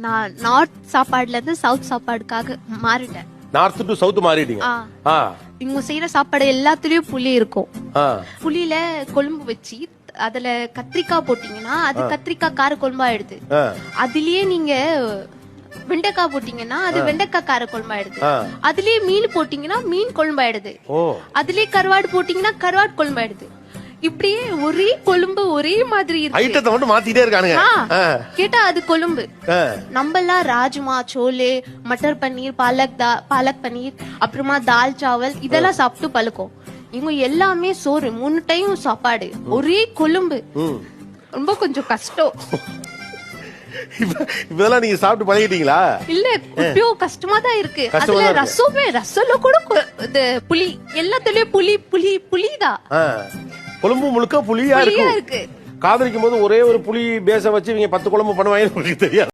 நான் நார்த் சாப்பாடுல இருந்து சவுத் சாப்பாடுக்காக மாறிட்டேன். நார்த் டு சவுத் மாறிட்டீங்க. இவங்க செய்யற சாப்பாடு எல்லாத்துலயும் புளி இருக்கும். புளியில கொழும்பு வச்சு அதுல கத்திரிக்காய் போட்டீங்கன்னா அது கத்திரிக்காய் கார குழம்பாயிடுது. அதுலயே நீங்க வெண்டைக்காய் போட்டீங்கன்னா அது வெண்டைக்காய் கார குழம்பாயிடுது. அதுலயே மீன் போட்டீங்கன்னா மீன் குழம்பாயிடுது. அதுலயே கருவாடு போட்டீங்கன்னா கருவாடு குழம்பாயிடுது. இப்படியே ஒரே கொழும்பு ஒரே மாதிரி ஐட்டத்தை மட்டும் மாத்திட்டே இருக்கானுங்க. கேட்டா அது கொழும்பு. நம்மலாம் ராஜ்மா, சோலே, மட்டர் பன்னீர், பாலக் பன்னீர், அப்புறமா தால் சாவல் இதெல்லாம் சாப்பிட்டு பழக்கம். இவங்க எல்லாமே சோறு 3 டைம் சாப்பாடு ஒரே கொழும்பு. ரொம்ப கொஞ்சம் கஷ்டம். இதெல்லாம் நீங்க சாப்பிட்டு பழகிட்டீங்களா? இல்ல, எப்படியோ கஷ்டமா தான் இருக்கு. அதுல ரசம்ல கூட புளி, எல்லாத்துலயும் புளி புளி புளிதான். குழம்பு முழுக்க புளியா இருக்கு. காதலிக்கும் போது ஒரே ஒரு புளி பேச வச்சு இவங்க 10 குழம்பு பண்ணுவாங்க தெரியாது.